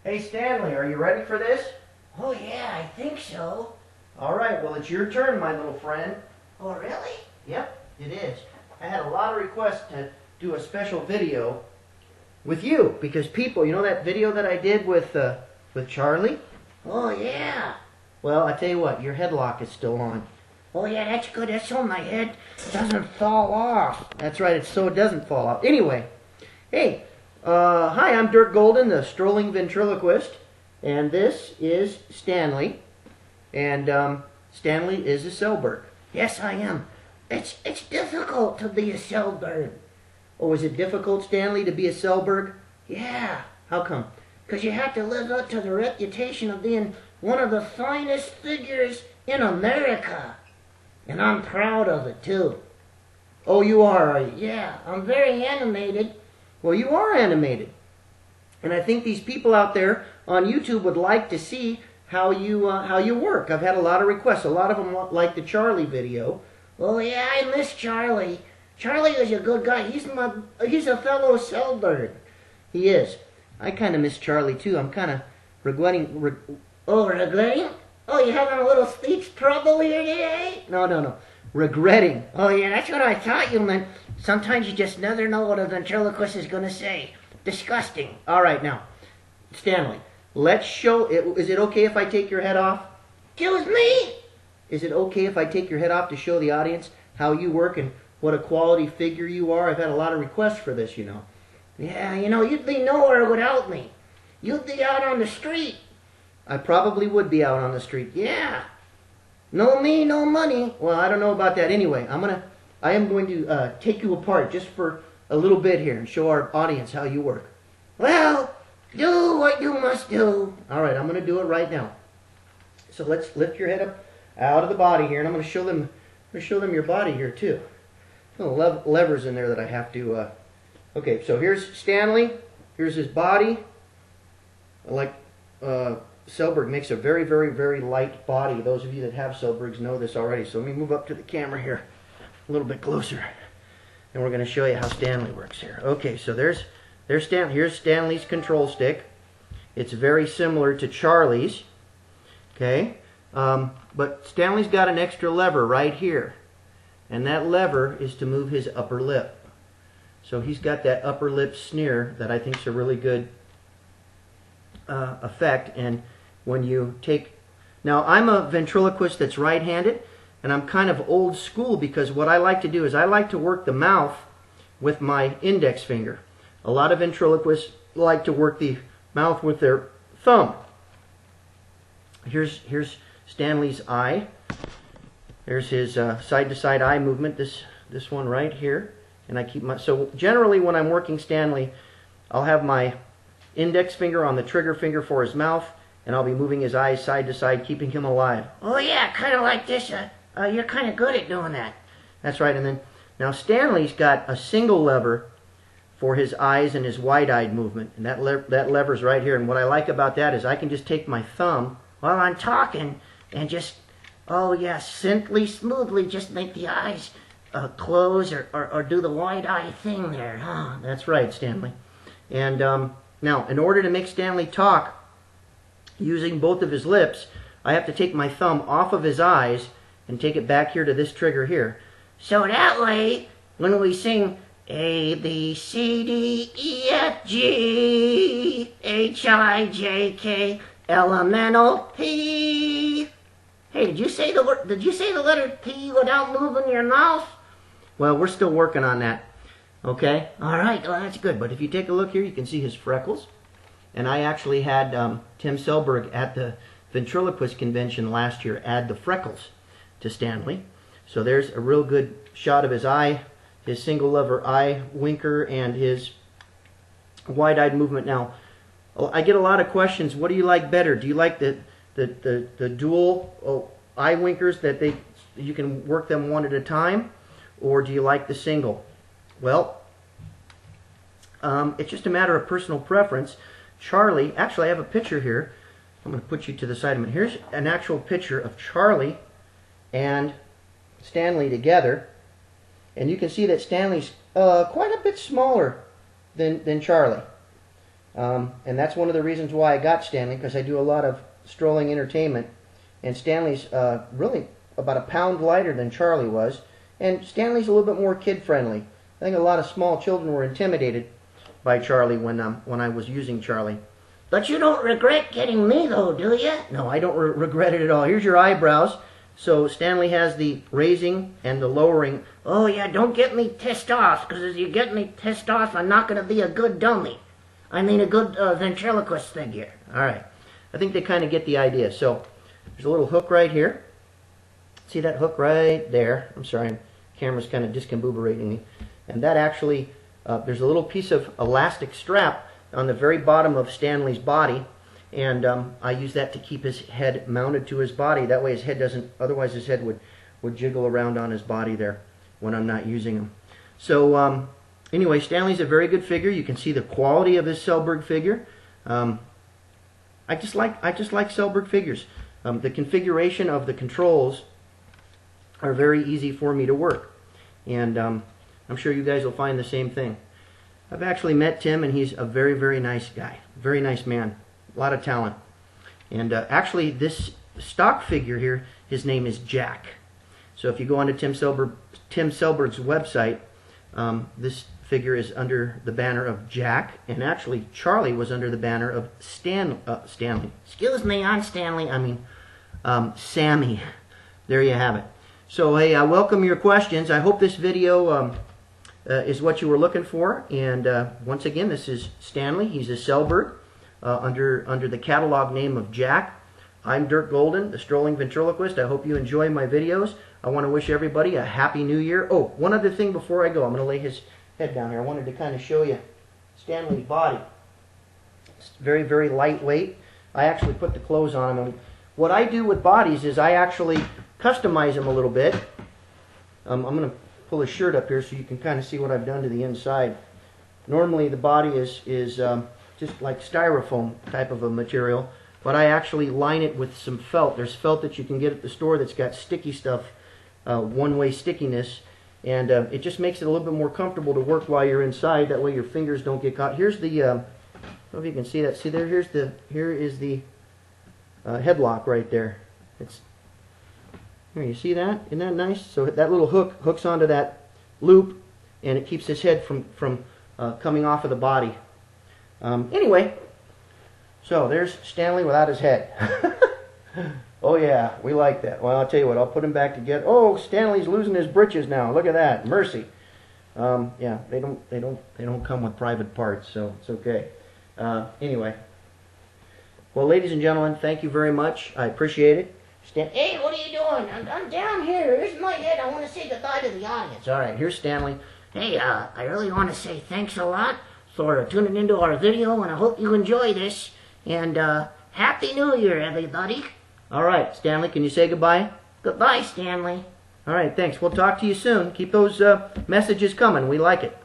Hey Stanley, are you ready for this? Oh yeah, I think so. All right, well it's your turn, my little friend. Oh really? Yep, it is. I had a lot of requests to do a special video with you because people, you know that video that I did with Charlie? Oh yeah. Well, I tell you what, your headlock is still on. Oh yeah, that's good. That's so my head doesn't fall off. That's right, it's so it doesn't fall off. Anyway, hey, hi, I'm Dirk Golden, the strolling ventriloquist, and this is Stanley, and Stanley is a Selberg. Yes, I am. It's difficult to be a Selberg. Oh, is it difficult, Stanley, to be a Selberg? Yeah, How come? 'cause you have to live up to the reputation of being one of the finest figures in America. And I'm proud of it, too. Oh, you are you? Yeah, I'm very animated. Well, you are animated. And I think these people out there on YouTube would like to see how you work. I've had a lot of requests. A lot of them like the Charlie video. Oh yeah, I miss Charlie. Charlie is a good guy. He's a fellow Selberg. He is. I kind of miss Charlie, too. I'm kind of regretting... Regretting? Oh, you having a little speech trouble here today? No. Regretting. Oh yeah, that's what I thought you meant. Sometimes you just never know what a ventriloquist is going to say. Disgusting. All right, now, Stanley, let's show... Is it okay if I take your head off? Excuse me? Is it okay if I take your head off to show the audience how you work and what a quality figure you are? I've had a lot of requests for this, you know. Yeah, you'd be nowhere without me. You'd be out on the street. I probably would be out on the street. Yeah. No me, no money. Well, I don't know about that. Anyway, I am going to take you apart just for a little bit here and show our audience how you work. Well, do what you must do. All right, I'm going to do it right now. So let's lift your head up out of the body here, and I'm going to show them your body here too. Little levers in there that I have to. Okay, so here's Stanley. Here's his body. Selberg makes a very, very, very light body. Those of you that have Selbergs know this already. So let me move up to the camera here a little bit closer. And we're going to show you how Stanley works here. Okay, so there's Stanley. Here's Stanley's control stick. It's very similar to Charlie's. Okay, but Stanley's got an extra lever right here. And that lever is to move his upper lip. So he's got that upper lip sneer that I think is a really good effect. And when you take... Now, I'm a ventriloquist that's right-handed, and I'm kind of old school because what I like to do is I like to work the mouth with my index finger. A lot of ventriloquists like to work the mouth with their thumb. Here's Stanley's eye. There's his side-to-side eye movement, this one right here. And I keep my... So generally when I'm working Stanley, I'll have my index finger on the trigger finger for his mouth, and I'll be moving his eyes side to side, keeping him alive. Oh yeah, kind of like this. You're kind of good at doing that. That's right. And then now Stanley's got a single lever for his eyes and his wide-eyed movement, and that lever's right here. And what I like about that is I can just take my thumb while I'm talking and just, oh yeah, simply, smoothly just make the eyes close or do the wide-eye thing there, huh? That's right, Stanley. And now, in order to make Stanley talk using both of his lips, I have to take my thumb off of his eyes and take it back here to this trigger here. So that way, when we sing A, B, C, D, E, F, G, H, I, J, K, L, M, N, O, P. Hey, did you say the letter P without moving your mouth? Well, we're still working on that. Okay? All right, well, that's good. But if you take a look here, you can see his freckles. And I actually had Tim Selberg at the Ventriloquist Convention last year add the freckles to Stanley. So there's a real good shot of his eye, his single lever eye winker, and his wide-eyed movement. Now, I get a lot of questions. What do you like better? Do you like the dual eye winkers that you can work them one at a time? Or do you like the single? Well, it's just a matter of personal preference. Charlie, actually I have a picture here. I'm going to put you to the side of it. Here's an actual picture of Charlie and Stanley together. And you can see that Stanley's quite a bit smaller than Charlie. And that's one of the reasons why I got Stanley, because I do a lot of strolling entertainment. And Stanley's really about a pound lighter than Charlie was. And Stanley's a little bit more kid-friendly. I think a lot of small children were intimidated by Charlie when I was using Charlie. But you don't regret getting me, though, do you? No, I don't regret it at all. Here's your eyebrows. So Stanley has the raising and the lowering. Oh, yeah, don't get me pissed off, because if you get me pissed off, I'm not going to be a good dummy. I mean a good ventriloquist figure. All right. I think they kind of get the idea. So there's a little hook right here. See that hook right there? I'm sorry, the camera's kind of discombobulating me. And that actually, there's a little piece of elastic strap on the very bottom of Stanley's body, and I use that to keep his head mounted to his body. That way his head doesn't, otherwise his head would jiggle around on his body there when I'm not using him. So anyway, Stanley's a very good figure. You can see the quality of his Selberg figure. I just like Selberg figures. The configuration of the controls are very easy for me to work, and I'm sure you guys will find the same thing. I've actually met Tim, and he's a very, very nice guy. Very nice man. A lot of talent. And actually, this stock figure here, his name is Jack. So if you go onto Tim Selberg's website, this figure is under the banner of Jack, and actually Charlie was under the banner of Stanley. Excuse me, I'm Stanley. I mean, Sammy. There you have it. So hey, I welcome your questions. I hope this video is what you were looking for. And once again, this is Stanley. He's a Selberg under the catalog name of Jack. I'm Dirk Golden, the strolling ventriloquist. I hope you enjoy my videos. I want to wish everybody a happy new year. Oh, one other thing before I go. I'm going to lay his head down here. I wanted to kind of show you Stanley's body. It's very, very lightweight. I actually put the clothes on him. And what I do with bodies is I actually customize them a little bit. I'm going to pull his shirt up here so you can kind of see what I've done to the inside. Normally the body is just like styrofoam type of a material, but I actually line it with some felt. There's felt that you can get at the store that's got sticky stuff, one-way stickiness, and it just makes it a little bit more comfortable to work while you're inside. That way your fingers don't get caught. Here's the, I don't know if you can see that. See there? Here is the headlock right there. Here, you see that? Isn't that nice? So that little hook hooks onto that loop, and it keeps his head from coming off of the body. Anyway, so there's Stanley without his head. Oh yeah, we like that. Well, I'll tell you what, I'll put him back together. Oh, Stanley's losing his britches now. Look at that, mercy. Yeah, they don't come with private parts, so it's okay. Anyway, well, ladies and gentlemen, thank you very much. I appreciate it. Hey, what are you doing? I'm down here. Here's my head. I want to say goodbye to the audience. All right, here's Stanley. Hey, I really want to say thanks a lot for tuning into our video, and I hope you enjoy this. And Happy New Year, everybody. All right, Stanley, can you say goodbye? Goodbye, Stanley. All right, thanks. We'll talk to you soon. Keep those messages coming. We like it.